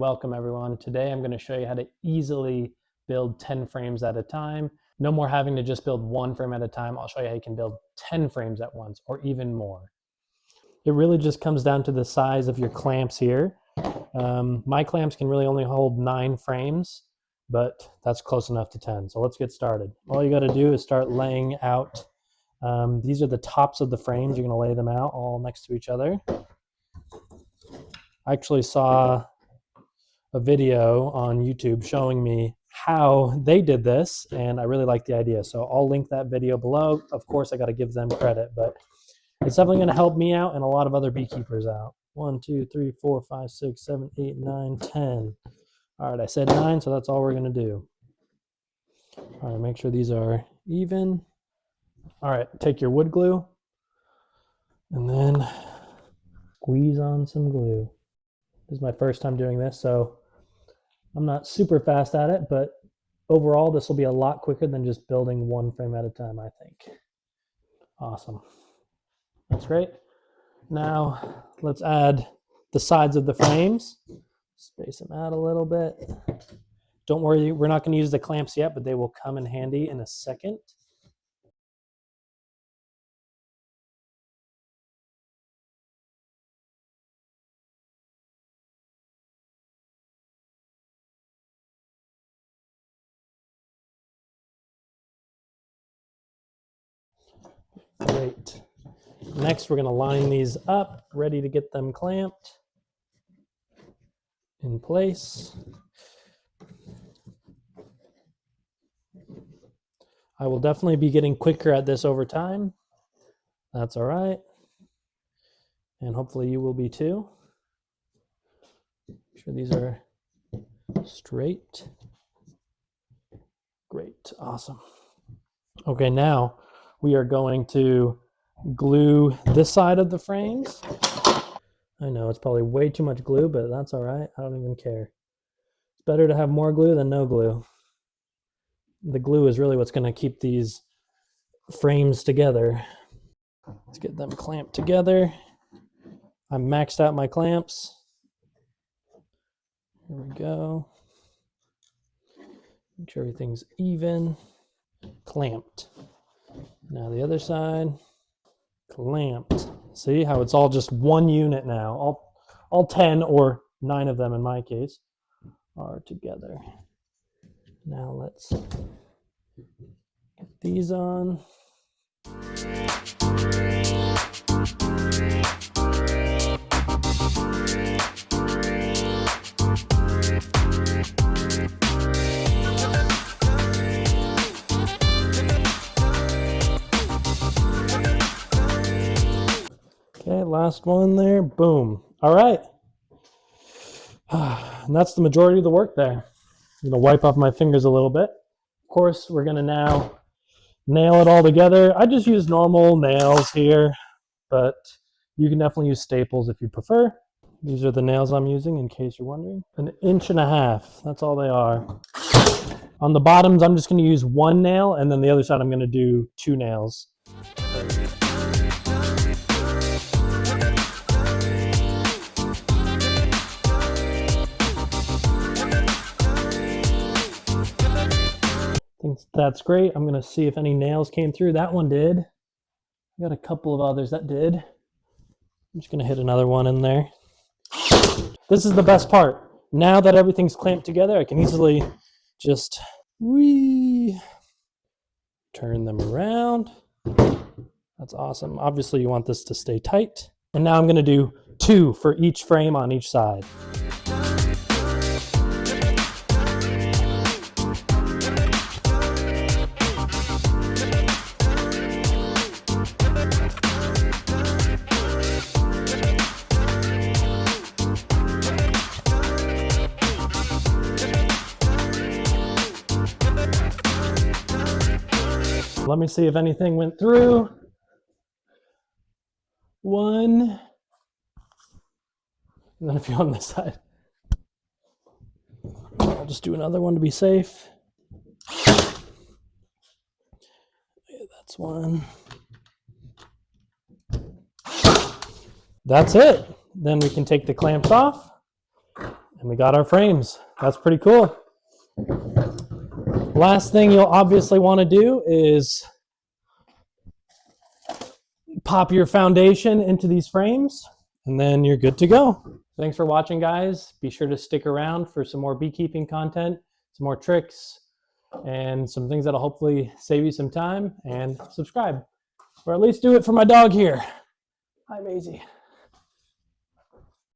Welcome everyone. Today I'm going to show you how to easily build 10 frames at a time. No more having to just build one frame at a time. I'll show you how you can build 10 frames at once or even more. It really just comes down to the size of your clamps here. My clamps can really only hold 9 frames, but that's close enough to 10. So let's get started. All you got to do is start laying out. These are the tops of the frames. You're going to lay them out all next to each other. I actually saw a video on YouTube showing me how they did this, and I really like the idea. So I'll link that video below. Of course, I got to give them credit, but it's definitely going to help me out and a lot of other beekeepers out. 1, 2, 3, 4, 5, 6, 7, 8, 9, 10. All right, I said 9, so that's all we're going to do. All right, make sure these are even. All right, take your wood glue and then squeeze on some glue. This is my first time doing this, so I'm not super fast at it, but overall this will be a lot quicker than just building one frame at a time, I think. Awesome. That's great. Now let's add the sides of the frames. Space them out a little bit. Don't worry, we're not going to use the clamps yet, but they will come in handy in a second. Great. Next, we're going to line these up, ready to get them clamped in place. I will definitely be getting quicker at this over time. That's all right. And hopefully you will be too. Make sure these are straight. Great, awesome. Okay, now we are going to glue this side of the frames. I know it's probably way too much glue, but that's all right. I don't even care. It's better to have more glue than no glue. The glue is really what's going to keep these frames together. Let's get them clamped together. I maxed out my clamps. Here we go. Make sure everything's even. Clamped. Now the other side. Clamped. See how it's all just one unit now. All 10 or 9 of them in my case are together. Now let's get these on. Okay, last one there. Boom. All right. And that's the majority of the work there. I'm going to wipe off my fingers a little bit. Of course, we're going to now nail it all together. I just use normal nails here, but you can definitely use staples if you prefer. These are the nails I'm using, in case you're wondering. 1.5 inches. That's all they are. On the bottoms, I'm just going to use 1 nail, and then the other side I'm going to do 2 nails. I think that's great. I'm going to see if any nails came through. That one did. I got a couple of others that did. I'm just going to hit another one in there. This is the best part. Now that everything's clamped together, I can easily just turn them around. That's awesome. Obviously, you want this to stay tight. And now I'm going to do 2 for each frame on each side. Let me see if anything went through. 1. And then a few on this side. I'll just do another one to be safe. That's 1. That's it. Then we can take the clamps off And we got our frames. That's pretty cool. Last thing you'll obviously want to do is pop your foundation into these frames, and then you're good to go. Thanks for watching, guys. Be sure to stick around for some more beekeeping content, some more tricks, and some things that'll hopefully save you some time, and subscribe. Or at least do it for my dog here. Hi, Maisie.